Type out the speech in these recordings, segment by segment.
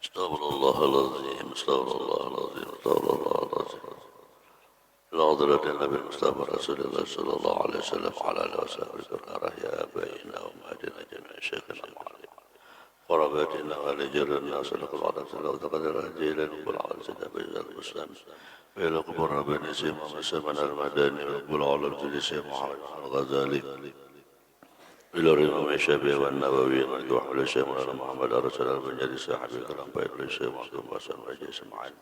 استغفر الله العظيم استغفر الله العظيم استغفر الله العظيم. لحضرة النبي المصطفى رسول الله صلى الله عليه وسلم وعلى آله وصحبه كنا يا آبائنا وأمهاتنا جميعا شيخنا ومعلمنا قراباتنا ولجرنا صدق العظيم صدق القدر الجيلين وقل على سيدنا بجزاء الإسلام وإلى قبر ربنا سيما مسلمنا المداني وقل على الجليس محمد الغزالي إلى الإمام الشافعي والنووي ونجوح الشيخ مولانا محمد رسول الله بن جرير صاحب الكلام بين الشيخ محمد حسن وجيس معين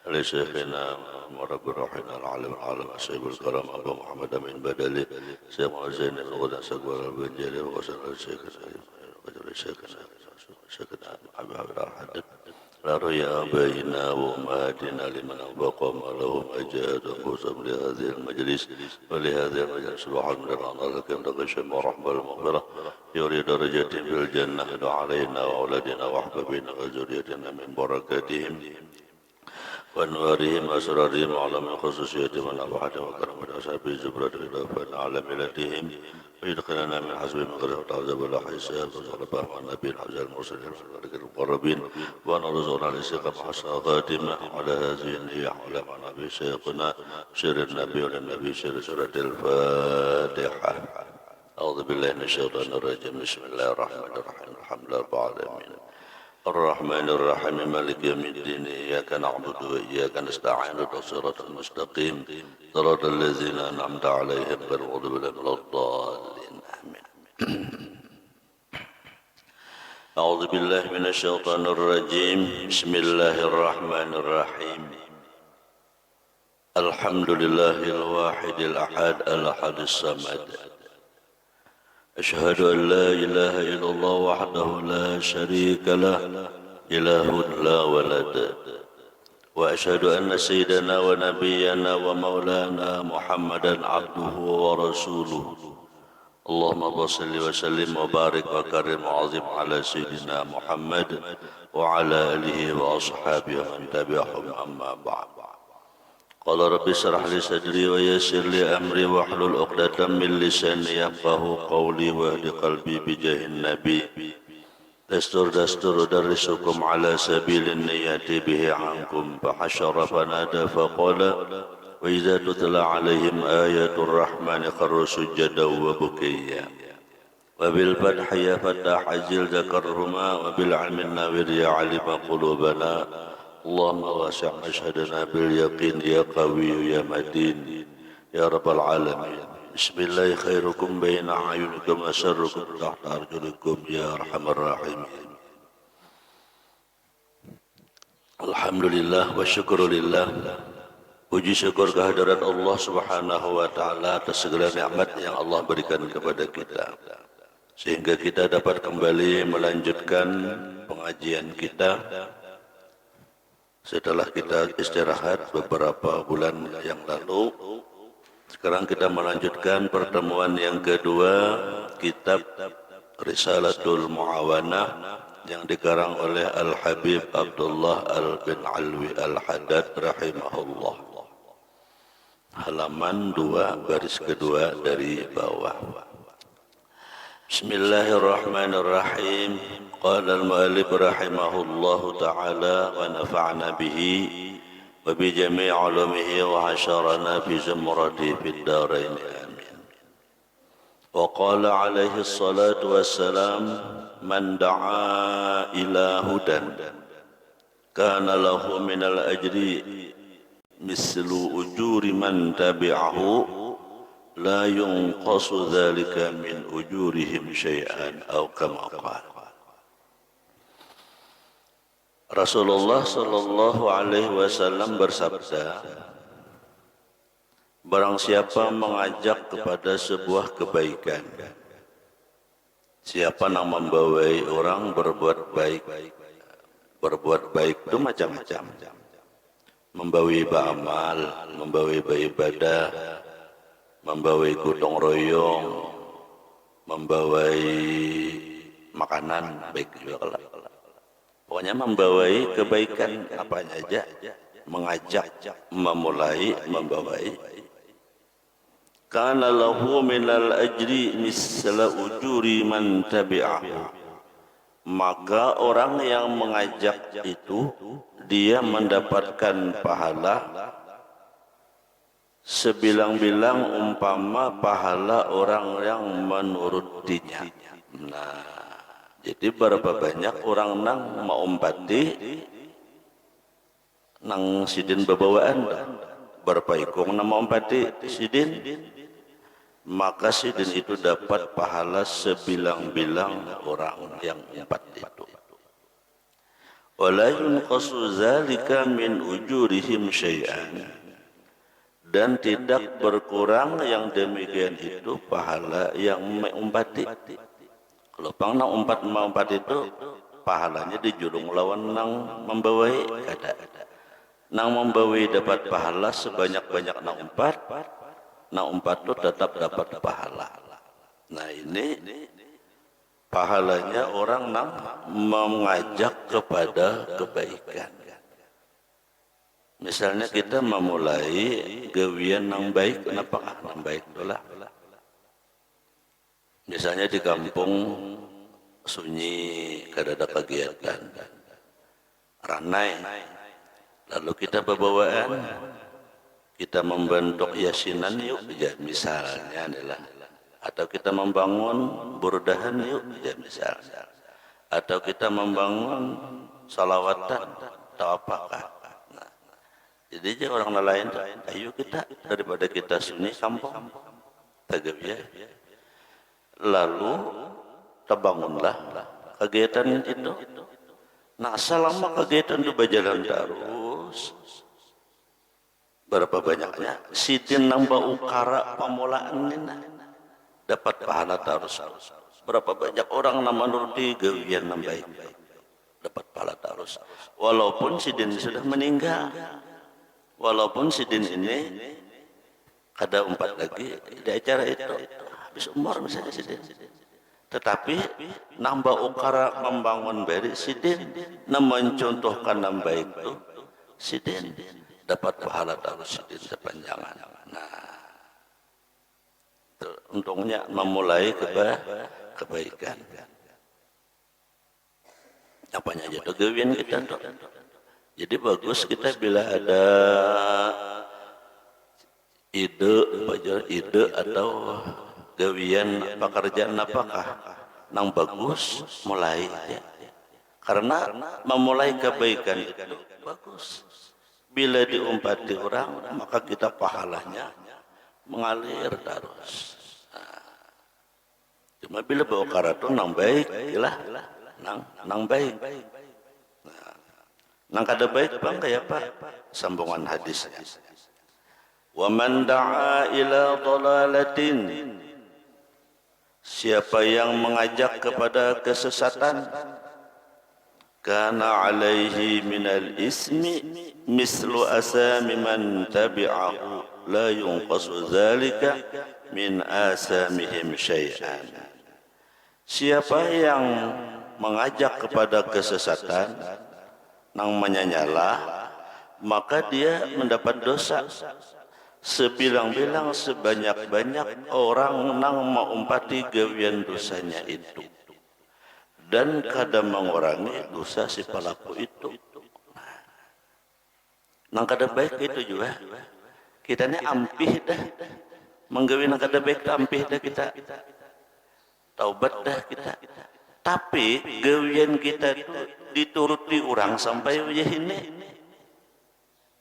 لشيخنا مرب روحنا العالم العالم سيد الكرم أبو محمد من بدلي سيد زين الغدا سقوال بن جرير وغسل شيخنا أبي عبد الحدث لا رؤيا بيننا وأمهاتنا لمن أنبقى ما لهم أجاد أنفسهم لهذه المجلس ولهذه المجلس سبحان من الأنهار لكن تغشم ورحمة المغفرة يريد درجة في الجنة دع علينا وأولادنا وأحبابنا وذريتنا من بركاتهم وأنوارهم وأسرارهم وعلى من خصوصيتهم ونفحتهم وكرمة أصحاب زبرة الإضافة على ملتهم ويدخلنا من حسب من غير تعذب ولا حساب وصلى مع النبي الحجاج المرسلين المقربين ونرزقنا الاستقامة حسن خاتمة على هذه النية على مع النبي شيخنا سر النبي وللنبي سر سورة الفاتحة. أعوذ بالله من الشيطان الرجيم. بسم الله الرحمن الرحيم. الحمد لله رب العالمين الرحمن الرحيم مالك يوم الدين إياك نعبد وإياك نستعين صراط المستقيم صراط الذين أنعمت عليهم غير المغضوب عليهم ولا الضالين آمين. أعوذ بالله من الشيطان الرجيم. بسم الله الرحمن الرحيم. الحمد لله الواحد الأحد الأحد الصمد. أشهد أن لا إله إلا الله وحده لا شريك له إله لا ولد وأشهد أن سيدنا ونبينا ومولانا محمدا عبده ورسوله. اللهم صل وسلم وبارك وكرم وعظم على سيدنا محمد وعلى آله وأصحابه ومن تبعهم أما بعد. قال رب اشرح لي صدري ويسر لي أمري واحلل عقدة من لساني يفقهوا قولي واهد قلبي بجاه النبي. دستور أدرسكم على سبيل النيات به عنكم فحشر فنادى فقال وإذا تتلى عليهم آيات الرحمن خروا سجدا وبكيا. وبالفتح يا فتاح عجل ذكرهما وبالعلم الناظر يا علم قلوبنا. اللهم واسع مشهدنا باليقين يا قوي يا متين يا رب العالمين. بسم الله خيركم بين أعينكم وشركم تحت أرجلكم يا أرحم الراحمين. Alhamdulillah wa syukurillah. Puji syukur kehadirat Allah subhanahu wa ta'ala atas segala nikmat yang Allah berikan kepada kita, sehingga kita dapat kembali melanjutkan pengajian kita setelah kita istirahat beberapa bulan yang lalu. Sekarang kita melanjutkan pertemuan yang kedua kitab Risalatul Mu'awanah yang dikarang oleh Al-Habib Abdullah bin Alwi Al-Haddad rahimahullah. Halaman 2 baris kedua dari bawah. Bismillahirrahmanirrahim. Qala al-mu'allif rahimahullahu ta'ala wa nafa'na bihi wa bi jami' ulumihi wa hasyarana fi zumrati fid darain amin. Wa qala alaihi salatu wassalam man da'a ila hudan kana lahu minal ajri mislu ujuri man tabi'ahu la yunqasu dhalika min ujurihim syai'an aw kama qala. Rasulullah sallallahu alaihi wasallam bersabda, barang siapa mengajak kepada sebuah kebaikan, siapa yang membawai orang berbuat baik. Berbuat baik itu macam-macam. Membawai beramal, membawai beribadah, membawai gotong royong, membawai makanan baik juga. Pokoknya membawai kebaikan apa saja, mengajak, memulai, membawai. Kana lahu minal ajri misla ujuri man tabi'ahu. maka orang yang mengajak itu dia mendapatkan pahala sebilang-bilang umpama pahala orang yang menurutinya. Nah, jadi berapa banyak orang nang mau umpati nang sidin babawaan berapa ikung nang mau umpati sidin, maka sidin itu dapat pahala sebilang-bilang orang yang umpat itu. Wala yunqasu zalika min ujurihim syai'an, dan tidak berkurang yang demikian itu pahala yang mengumpati. Kalau pang nang umpat itu pahalanya dijulung lawan nang membawai kada. Nang membawai dapat pahala sebanyak-banyak nang umpat itu tetap dapat pahala. Nah ini pahalanya orang nang mengajak kepada kebaikan. Misalnya kita memulai gawian nang baik, kenapa nang baik itulah. Misalnya di kampung sunyi, kada ada kegiatan, ranai, lalu kita berbawaan, kita membentuk yasinan yuk, ya misalnya adalah, atau kita membangun burdahan yuk, ya misalnya, atau kita membangun salawatan atau apakah. Jadi orang lain, ayo kita daripada kita sunyi kampung, tegap ya. Lalu terbangunlah kegiatan itu. Nah selama kegiatan itu berjalan terus, berapa banyaknya sidin nambah ukara pemulaan ini dapat pahala terus. Berapa banyak orang yang menuruti gawian yang baik dapat pahala terus. Walaupun sidin sudah meninggal, walaupun sidin ini kada umpat lagi di acara itu, habis umur misalnya sidin, tetapi nambah ukara membangun beri sidin, mencontohkan yang baik itu sidin dapat pahala terus sidin sepanjangan. Nah, itu untungnya memulai kebaikan. Apanya aja tuh gawian kita tuh. Jadi bagus kita bila ada ide atau gawian pekerjaan apakah nang bagus mulai ya. Karena memulai kebaikan itu bagus. Bila diumpati orang maka kita pahalanya mengalir terus. Nah, cuma bila bawa karatu nang baik ilah nang baik. Nah, nang kada baik bang kayak apa sambungan hadisnya. Wa man da'a ila dhalalatin, siapa yang mengajak kepada kesesatan, kana alaihi minal ismi mislu asami man tabi'ahu la yunqasu dzalika min asamihim syai'an. Siapa yang mengajak kepada kesesatan nang menyanyalah, maka dia mendapat dosa sebilang-bilang sebanyak-banyak orang nang mengumpati gawian dosanya itu, dan kada mengurangi dosa si pelaku itu. Nang kada baik itu juga kita ni ampih dah menggawi nang kada baik ampih dah kita, taubat dah kita. Tapi gawian kita itu dituruti orang sampai ini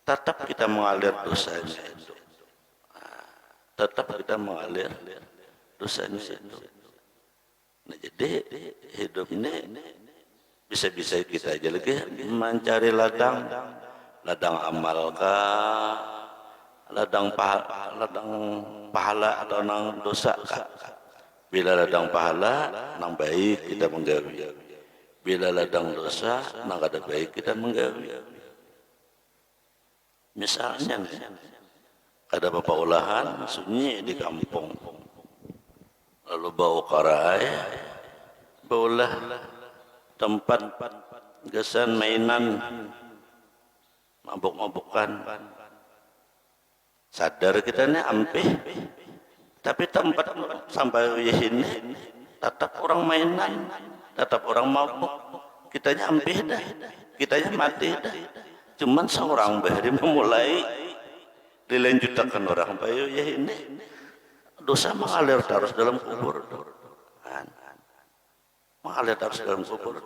tetap kita mengalir dosanya itu. Tetap kita mengalir dosanya itu. Nah jadi hidup ini bisa-bisa kita aja lagi mencari ladang amal kah, ladang pahala atau nang dosa kah. Bila ladang pahala nang baik kita menggawi, bila ladang dosa nang kada baik kita menggawi. Misalnya nih, ada bapak olahan sunyi di kampung, lalu bawa karai, baulah tempat gesan mainan mabuk-mabukan. Sadar kita ini ampih, tapi tempat sampai ini tetap orang mainan, tetap orang mabuk, kitanya ampih dah, kitanya mati dah. Cuman seorang bahari memulai dilanjutkan orang bayu ya ini dosa mengalir terus dalam kubur, mengalir terus dalam kubur.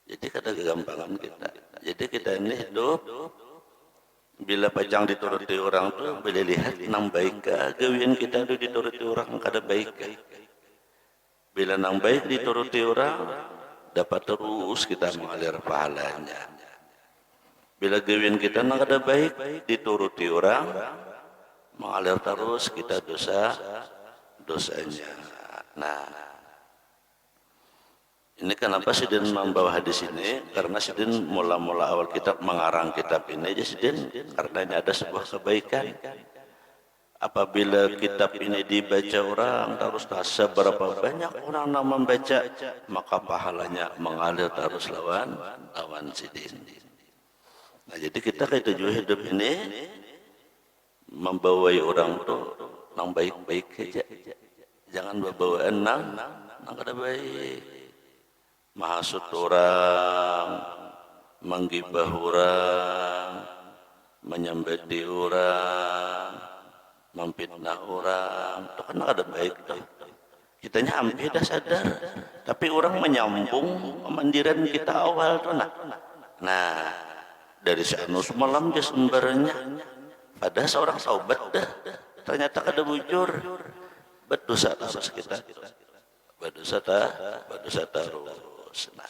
Jadi kata kegampangan kita. Jadi kita ini hidup bila pajang dituruti orang tu, bila lihat nang baik gawian kita tu dituruti orang kada baik. Bila nang baik dituruti orang, dapat terus kita mengalir pahalanya. Bila gawian kita nang kada baik dituruti orang, mengalir terus kita dosanya. Nah, ini kenapa Sidin membawa hadis ini? Karena Sidin mula-mula awal kitab mengarang kitab ini aja Sidin karena ini ada sebuah kebaikan. Apabila kitab ini dibaca orang terus seberapa banyak orang yang membaca, maka pahalanya mengalir terus lawan Sidin. Nah, jadi kita kayak tujuh hidup ini membawai orang tu nang baik-baik aja. Jangan bawaan nang kada baik. Mahasud orang, menggibah orang, menyembeti orang, memfitnah orang, itu kan ada baik tuh. Kitanya hampir dah sadar, tapi orang menyambung kemandiran kita awal tuh nah dari sana semalam dia sumbernya, pada seorang taubat dah, ternyata kada bujur, berdosa terus kita, berdosa terus. Nah,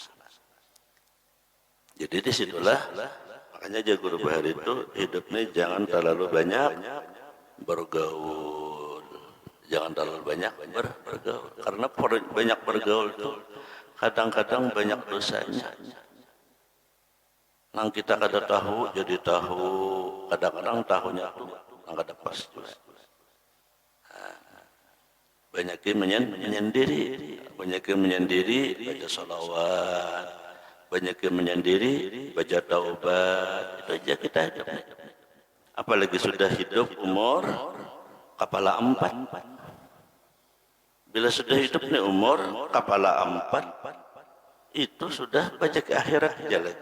jadi disitulah makanya Jagur Bahari itu hidupnya jangan terlalu banyak bergaul, jangan terlalu banyak bergaul, karena banyak bergaul itu kadang-kadang banyak dosanya. Nang kita kada tahu jadi tahu, kadang-kadang tahunya itu nang kada pas juga. Banyak yang menyendiri baca salawat, banyak yang menyendiri baca taubat, itu aja kita hidup. Apalagi sudah hidup umur kepala 4. Bila sudah hidup nih umur kepala 4, itu sudah baca ke akhirat jalan.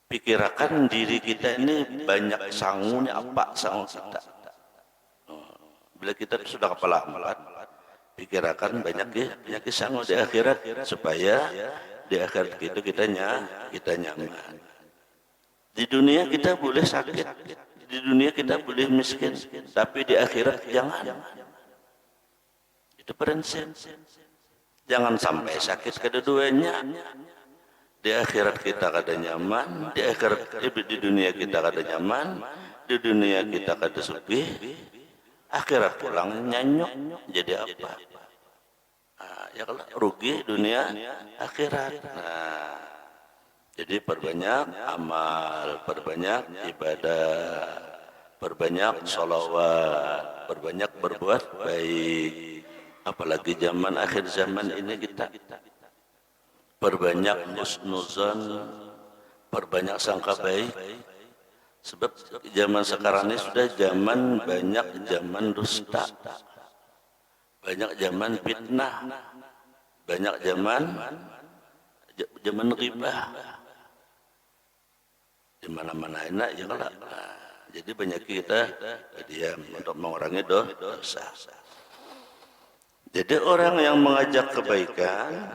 Pikirkan diri kita ini banyak sangunya apa sangu kita. Bila kita sudah kepala 4, pikirkan banyak sangu di akhirat supaya di akhirat itu kita nyaman. Di dunia kita boleh sakit, di dunia kita boleh miskin, tapi di akhirat jangan. Itu prinsip. Jangan sampai sakit kedua-duanya. Di akhirat kita kada nyaman, di dunia kita kada nyaman, di dunia kita kada sugih. Akhirat pulang nyanyuk jadi apa? Ya kalau rugi dunia akhirat. Nah, jadi perbanyak amal, perbanyak ibadah, perbanyak sholawat, perbanyak berbuat baik. Apalagi zaman akhir zaman ini kita perbanyak husnuzan, perbanyak sangka baik. Sebab zaman sekarang ini sudah zaman banyak zaman dusta, banyak zaman fitnah, banyak zaman ghibah. Di mana-mana enak ya kalau. Jadi banyak kita diam untuk mengurangi dosa. Jadi orang yang mengajak kebaikan,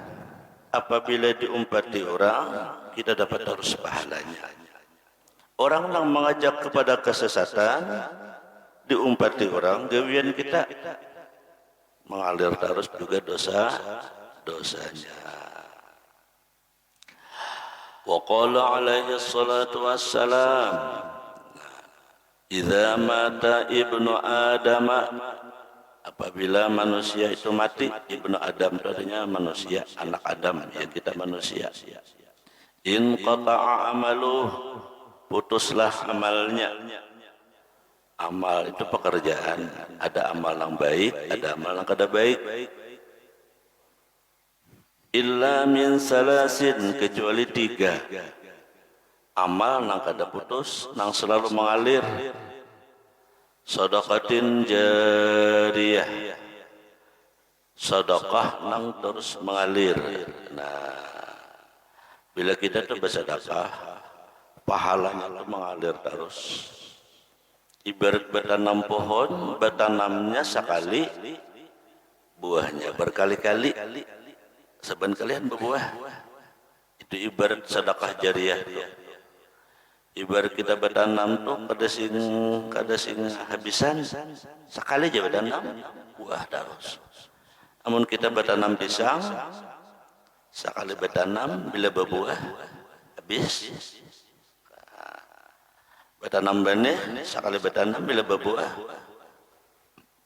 apabila diumpati orang, kita dapat terus pahalanya. Orang yang mengajak kepada kesesatan, diumpati orang, gawian kita mengalir terus juga dosanya. Wa qala alaihi salatu wassalam, idza mata ibnu Adam, apabila manusia itu mati, ibnu Adam itu artinya manusia, anak Adam, ya kita manusia. In qata'a amaluh, putuslah amalnya. Amal itu pekerjaan, ada amal yang baik, ada amal yang kada baik. Illa min salasin, kecuali 3. Amal yang kada putus, yang selalu mengalir. Sedekatin jariyah, sedekah nang terus mengalir. Nah, bila kita tuh bersedekah, pahalanya tuh mengalir terus. Ibarat bertanam pohon, bertanamnya sekali, buahnya berkali-kali. Saban kalian berbuah. Itu ibarat sedekah jariah. Ibarat kita bertanam tuh kada sing habisan. Sekali aja bertanam, buah terus. Namun kita bertanam pisang, sekali bertanam bila berbuah habis. Bertanam benih, sekali bertanam bila berbuah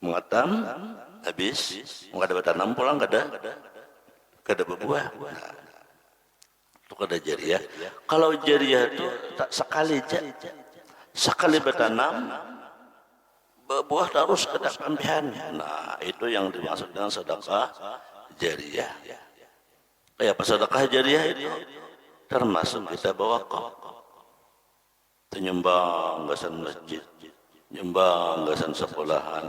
mengatam habis. Enggak ada bertanam pulang kada berbuah. Nah, itu kada jariah. Kalau jariah itu tak sekali aja, sekali bertanam berbuah terus ada kampihan. Nah, itu yang dimaksud dengan sedekah jariah. Kayak apa sedekah jariah itu? Termasuk kita bawa kok nyumbang gasan masjid, nyumbang gasan sekolahan,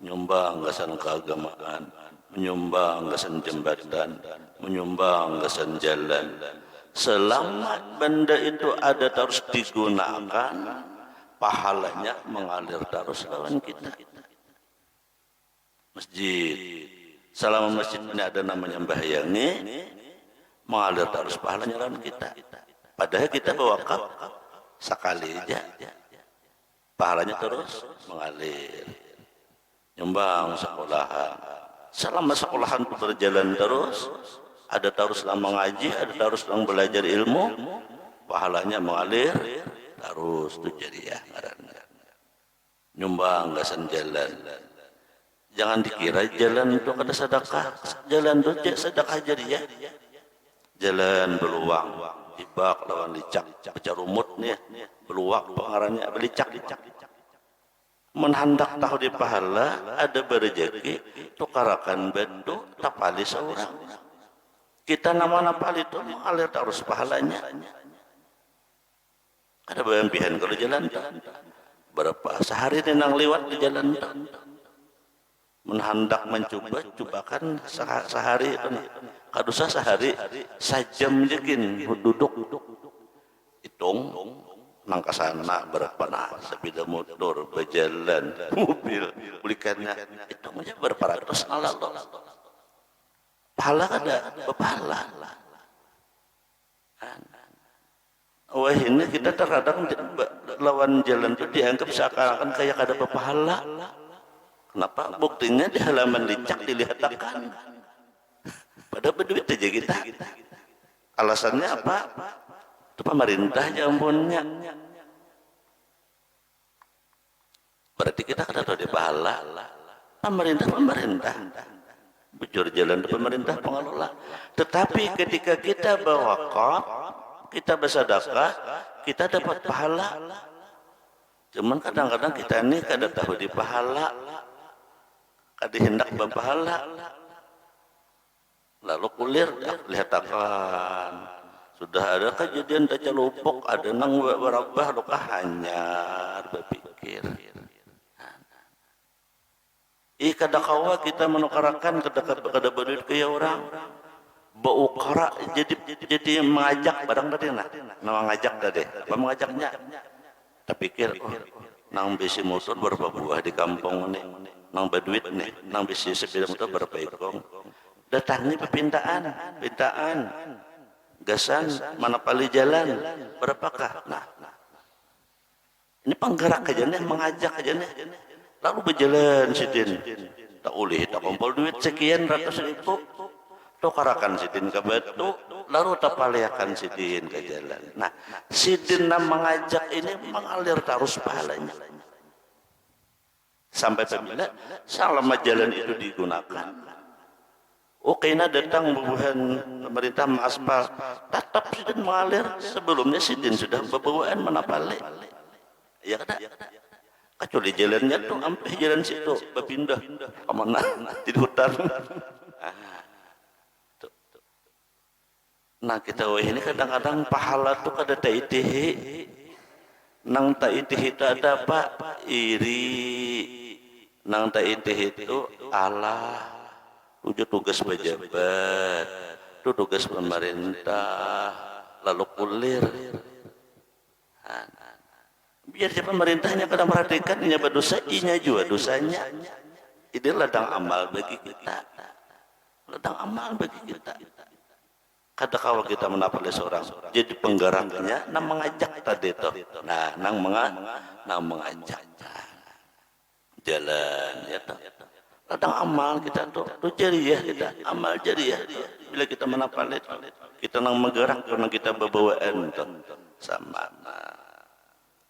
nyumbang gasan keagamaan, menyumbang gasan jembatan, menyumbang gasan jalan. Selama benda itu ada terus digunakan, pahalanya mengalir terus lawan kita. Masjid, selama masjid ini ada namanya Mbahyani, mengalir terus pahalanya lawan kita. Padahal kita berwakaf sekali aja, pahalanya terus mengalir. Nyumbang sekolahan, selama sekolahan itu berjalan terus, ada terus lama ngaji, ada terus yang belajar ilmu, pahalanya mengalir terus. Itu jariah ngaranna. Nyumbang gasan jalan. Jangan dikira jalan itu kada sedekah. Jalan itu sedekah jariah. Jalan beluang, ibak lawan licak, baca rumut nih, beluak pengarannya belicak. Menhandak tahu di pahala, ada berejeki, tukarakan bentuk, tapali seorang. Kita nama napali itu mengalir terus pahalanya. Ada bayang-bayang kalau jalan berapa sehari nang lewat di jalan menhandak mencobakan sehari itu kadusa sehari sajam jekin duduk hitung nang kasana berapa sepeda motor berjalan mobil belikannya hitung aja berapa ratus Allah pahala ada berpahala. Wah ini kita terkadang lawan jalan itu dianggap seakan-akan kayak ada berpahala. Kenapa? Buktinya di halaman licak dilihatkan. Pada berduit aja kita. Alasannya apa? Itu pemerintahnya ampunnya. Berarti kita kada tahu di pahala. Pemerintah. Bujur jalan itu pemerintah pengelola. Tetapi ketika kita berwakaf, kita bersedekah, kita dapat pahala. Cuman kadang-kadang kita ini kada tahu di pahala. Kada hendak berpahala. Lalu kulir lihat akan sudah ada kejadian daca lupuk, ada nang berabah luka hanyar berpikir. Kada kawa kita menukarakan kada berduit ke orang. Baukara jadi mengajak barang tadi nama ngajak tadi. Apa mengajaknya? Tak pikir nang bisi motor berapa buah di kampung ini, nang berduit nih, nang bisi sepeda motor berapa ekong. Datangnya pintaan, gasan, mana pali jalan, berapakah? Nah, ini penggerak aja nih, mengajak aja nih. Lalu berjalan sidin, tak ulih, tak kumpul duit sekian ratus ribu, tukarakan sidin ke batu, lalu tak paliakan sidin ke jalan. Nah, sidin yang mengajak ini mengalir terus pahalanya. Sampai bila selama jalan itu digunakan. Oke, datang bubuhan pemerintah mengaspal, tetap sidin mengalir. Sebelumnya sidin sudah bebuhan menapali. Ya kan? Kecuali jalannya tuh sampai jalan situ berpindah kemana di hutan. Nah kita ini kadang-kadang pahala tuh kada taitihi, nang taitihi itu ada apa? Iri, nang taitihi itu Allah. Itu tugas pejabat, itu tugas pemerintah, lalu kulir. Biar si pemerintahnya kada perhatikan, inya berdosa, inya juga dosanya. Ini ladang amal bagi kita. Ladang amal bagi kita. Kata kalau kita menapali seorang, jadi penggeraknya, nang mengajak tadi itu. Nah, nang mengajak. Jalan, ya toh. Ladang amal kita tuh jariah kita, amal jariah. Bila kita menapali, kita nang menggerak karena kita berbawaan tuh sama.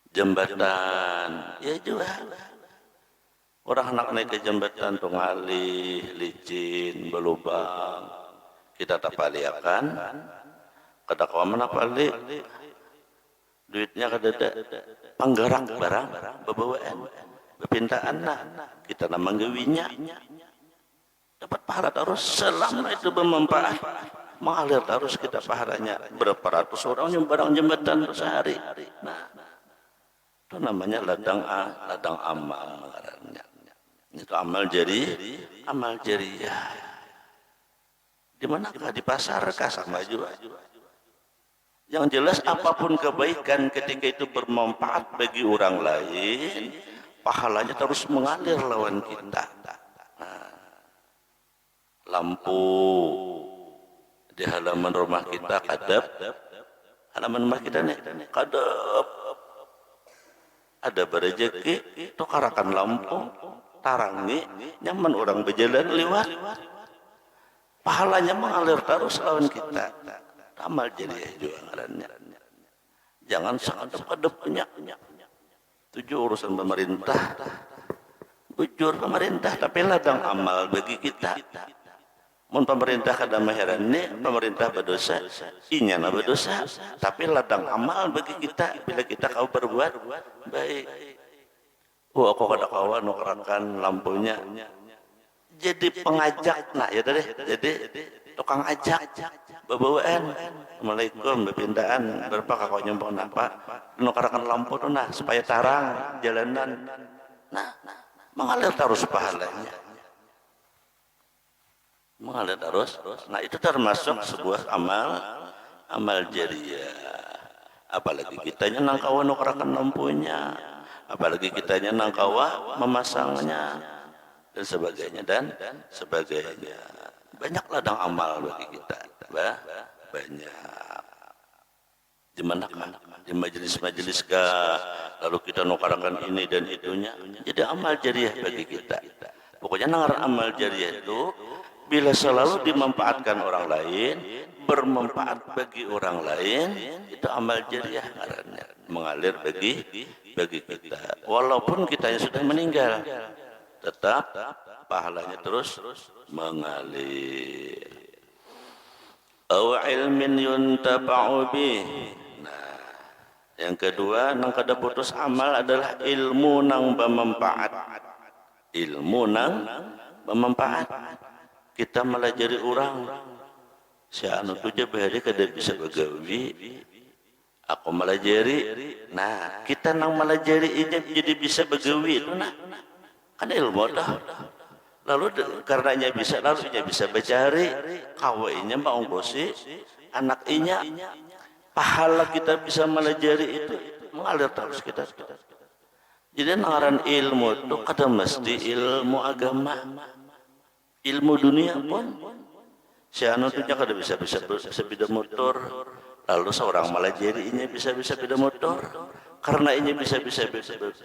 Jembatan, ya juga. Orang anak naik ke jembatan tuh ngalih, licin, berlubang. Kita tapaliakan, kata kawan menapali, duitnya kadada, penggerak barang, berbawaan, berpintaan nah, kita nama menggawinya, dapat pahala terus selama itu bermanfaat, mengalir terus kita pahalanya berapa ratus orang yang barang jembatan sehari. Nah, itu namanya ladang amal mengarannya. Itu amal jariah. Di manakah? Di pasar kah? Sama juga. Yang jelas apapun kebaikan ketika itu bermanfaat bagi orang lain, pahalanya terus mengalir lawan kita. Nah, lampu di halaman rumah kita kadap, halaman rumah kita nih kadap, ada berejeki, tukarakan lampu, tarangi, nyaman orang berjalan lewat. Pahalanya mengalir terus lawan kita. Amal jariah juga ngarannya. Jangan sekadep-kadepnya. Tujuh urusan pemerintah. Bujur pemerintah, tapi ladang amal bagi kita. Mun pemerintah kada maherannya, pemerintah berdosa, inyana berdosa, tapi ladang amal bagi kita bila kita kau berbuat baik. Oh, aku kada kawan nukarakan lampunya. Jadi pengajak, nah ya tadi, jadi tukang ajak, babawaan, assalamualaikum, berpindahan, berapa kakak nyumbang apa, nukarakan lampu tuh nah supaya tarang jalanan, nah mengalir terus pahalanya, mengalir terus, nah itu termasuk sebuah amal jariah, apalagi kitanya nangkawa nukarakan lampunya, apalagi kitanya nangkawa memasangnya. Dan sebagainya banyak ladang amal bagi kita, banyak. Di mana di majelis-majelis kah, lalu kita nukarakan ini dan itunya, jadi amal jariah bagi kita. Pokoknya nangar amal jariah itu bila selalu dimanfaatkan orang lain, bermanfaat bagi orang lain, itu amal jariah ngarannya, mengalir bagi kita. Walaupun kitanya sudah meninggal, tetap pahalanya terus mengalir. Aw ilmin yuntafa'u bih. Nah, yang kedua nang kada putus amal adalah ilmu nang bermanfaat. Ilmu nang bermanfaat. Kita melajari orang. Si anu tu je bahari kada bisa begawi. Aku melajari. Nah, kita nang melajari ini jadi bisa begawi itu nah. Kan ilmu dah. Lalu karenanya bisa, lalu inya bisa bercari, kawainya mau nggosi, anak inya, pahala kita bisa melajari itu mengalir terus kita. Jadi ngaran ilmu itu kada mesti ilmu agama, ilmu dunia pun. Si anu tu kada bisa sepeda motor, lalu seorang melajari inya bisa sepeda motor. Karena ini bisa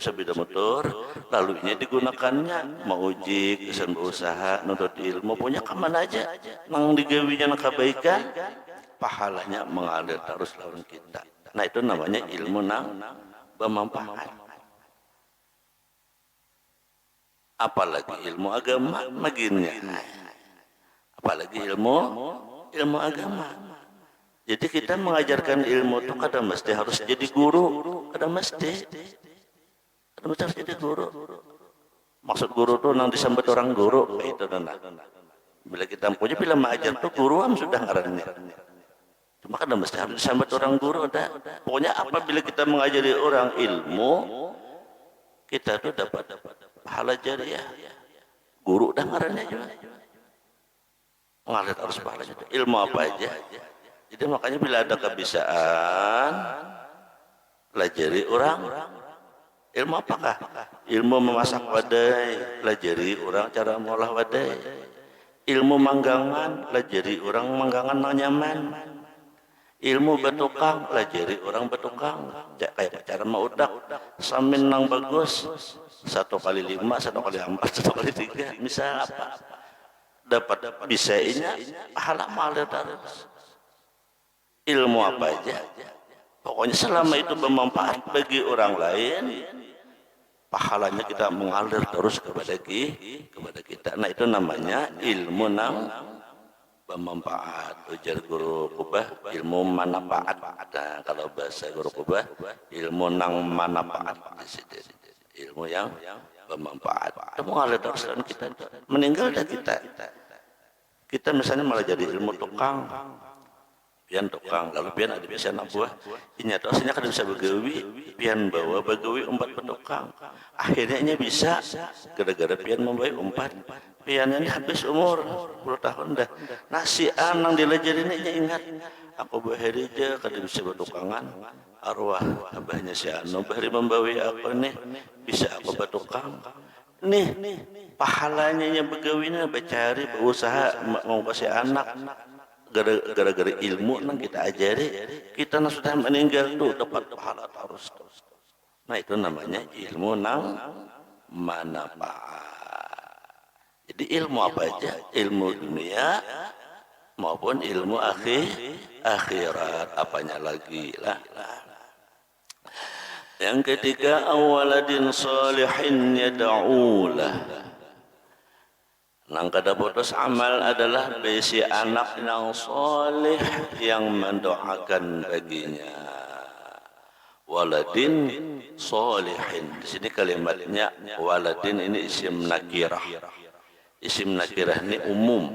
sepeda motor, lalu ini digunakannya menguji kesan berusaha, nuntut ilmu, punya kemana aja, nang digawinya kebaikan, pahalanya mengalir terus lawan kita. Nah itu namanya ilmu nang bermanfaat. Apalagi ilmu agama, maginnya. Apalagi ilmu agama. Jadi kita mengajarkan ilmu itu kadang mesti harus jadi guru, kadang mesti harus jadi guru. Maksud guru itu nang disambut orang guru, itu nana. Bila kita punya bila mengajar itu guruan sudah ngarannya. Cuma kadang mesti harus disambut orang guru, ada. Pokoknya apabila kita mengajari orang ilmu, kita itu dapat pahala jariah. Guru dah ngarannya juga. mengalir arus pahalanya. Ilmu apa aja. Jadi makanya bila ada kebisaan, pelajari orang. Ilmu apakah? Ilmu memasak wadai, pelajari orang cara mengolah wadai. Ilmu manggangan, pelajari orang manggangan nang nyaman. Ilmu betukang, pelajari orang betukang. Kayak cara maudak, samin nang bagus. 1 kali 5, 1 kali 4, 1 kali 3. Misal apa? Dapat bisainya, pahala mengalir terus. Ilmu apa aja. Pokoknya selama itu bermanfaat bagi orang lain, pahalanya kita mengalir terus kepada kita. Nah itu namanya ilmu nang bermanfaat. Ujar guru Kubah, ilmu manfaat. Nah, kalau bahasa guru Kubah, ilmu nang manfaat. Ilmu yang bermanfaat. Itu mengalir terus dan kita meninggal dan kita misalnya malah jadi ilmu tukang. Pian tukang, lalu pian ada bisa anak buah. Inya dosanya kan bisa begawi, pian bawa begawi umpat petukang. Akhirnya nya bisa, gara-gara pian membawa umpat. Piannya habis umur 10 tahun dah. Nasi anang dilajarin nya ingat. Aku baherija kada bisa bertukangan. Arwah abahnya si Anu bahari membawa aku nih, bisa aku bertukang. Nih, pahalanya nya begawinya becari, berusaha mau kasih anak. Gara-gara ilmu nang kita ajari, kita nang sudah meninggal tuh dapat pahala terus. Nah itu namanya ilmu nang manfaat. Jadi ilmu apa aja, ilmu dunia maupun ilmu akhirat, apanya lagi lah. Yang ketiga, awaladin salihin yad'ulah. Nang kada putus amal adalah besi anak yang soleh yang mendoakan baginya. Waladin solihin. Di sini kalimatnya waladin ini isim nakirah. Isim nakirah ini umum.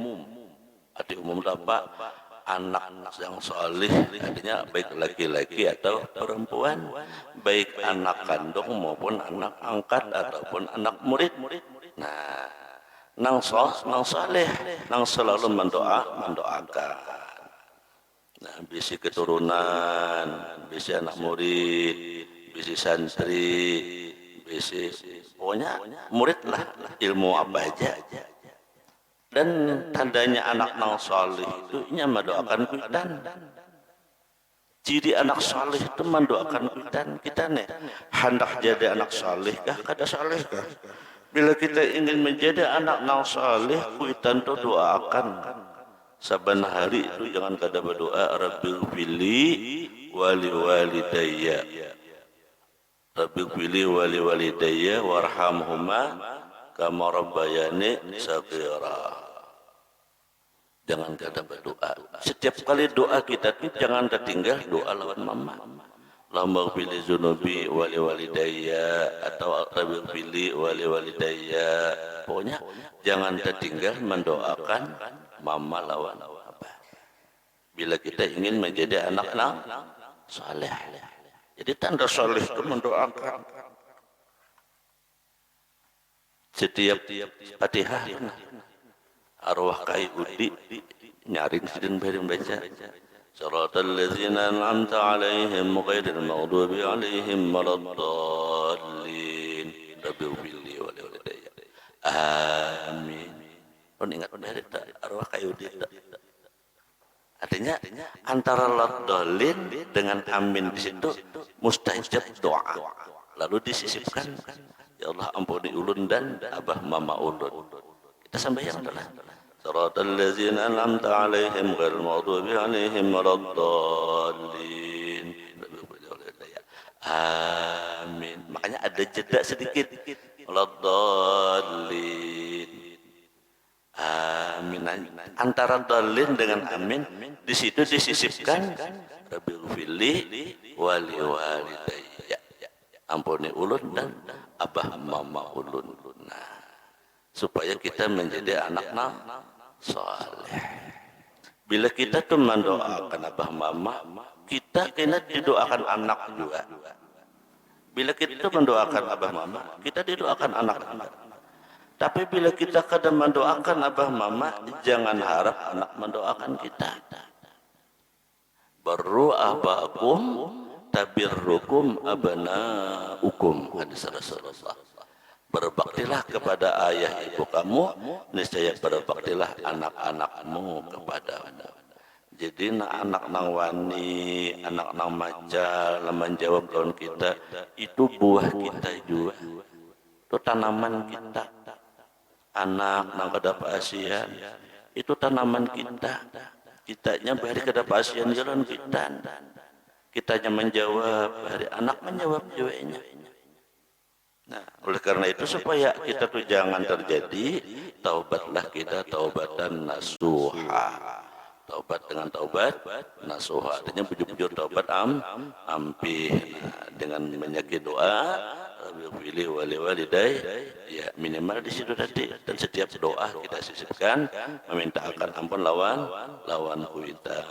Arti umum itu apa? Anak yang soleh, artinya baik laki-laki atau perempuan, baik anak kandung maupun anak angkat ataupun anak murid. Nah. Nang saleh, nang selalu mendoakan. Nah, bisi keturunan, bisi anak murid, bisi santri, bisi pokoknya murid lah, ilmu apa aja. Dan tandanya anak nang saleh itu nya mendoakan kuitan. Ciri anak saleh itu mendoakan kita nih. Hendak jadi anak saleh kah kada saleh kah? Bila kita ingin menjadi anak nang saleh, kuitan tu doakan. Saban hari itu jangan kada berdoa Rabbighfirli wali walidayya. Rabbighfirli wali walidayya warhamhuma kama rabbayani shaghira. Jangan kada berdoa. Setiap kali doa kita itu jangan tertinggal doa lawan mama. Allahumma ghfirli dzunubi wali walidayya atau rabbighfirli wali walidayya. Pokoknya jangan tertinggal mendoakan mama lawan abah. Bila kita ingin menjadi anak nang saleh. Jadi tanda saleh itu mendoakan. Setiap Fatihah arwah kai udi nyaring sidin bari membaca Siratal ladzina an'amta 'alaihim ghairil maghdubi 'alaihim waladdallin. Rabbighfirli wa li walidayya. Amin. Pun ingat dari arwah kayu dia. Artinya antara laddallin dengan amin di situ mustajab doa. Lalu disisipkan, ya Allah ampuni ulun dan abah mama ulun. Kita sampai yang adalah Siratal ladzina an'amta 'alaihim ghairil maghdubi 'alaihim waladdallin. Amin. Makanya ada jeda sedikit. Waladdallin. Amin. Antara dallin dengan amin di situ disisipkan Rabbighfirli wali walidayya. Ampuni ulun dan abah mama ulun. Nah, supaya kita menjadi anak nang saleh. Bila kita tuh mendoakan abah mama, kita kena didoakan anak juga. Bila kita mendoakan abah mama, kita didoakan anak-anak. Tapi bila kita kadang mendoakan abah mama, jangan harap anak mendoakan kita. Barru abakum tabirrukum abnaukum, hadis Rasulullah. Berbaktilah kepada ayah ibu kamu, niscaya berbaktilah anak-anakmu kepadamu. Jadi anak nang wani, anak nang macal, menjawab kawan kita, itu buah kita juga. Itu tanaman kita. Anak nang kedap asian, itu tanaman kita. Kitanya bari kedap asian jalan kita. Kitanya menjawab, bari anak menjawab jawabnya. Nah, oleh karena itu supaya kita tuh jangan terjadi, taubatlah kita taubatan nasuha. Taubat dengan taubat nasuha. Artinya bujur-bujur taubat ampih. Nah, dengan menyaki doa, Rabbil wali walidai, ya minimal di situ tadi. Dan setiap doa kita sisipkan meminta akan ampun lawan kuitan.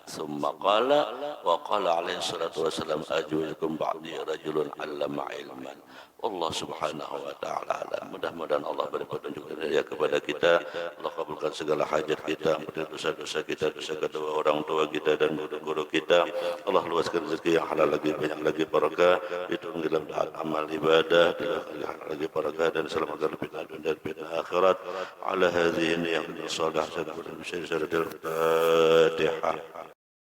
Summa qala wa qala alaihi salatu wassalam ajuzukum ba'di rajulun 'allama ilman. Allah subhanahu wa ta'ala. Mudah-mudahan Allah beri petunjuk hidayah kepada kita. Allah kabulkan segala hajat kita, ampuni dosa-dosa kita, dosa kedua orang tua kita dan guru-guru kita. Allah luaskan rezeki yang halal lagi, banyak lagi barakah. Itu dalam amal ibadah, halal lagi barakah dan selamatkan fitnah dunia dan fitnah akhirat. Ala hadhihi yang salih dan Fatihah.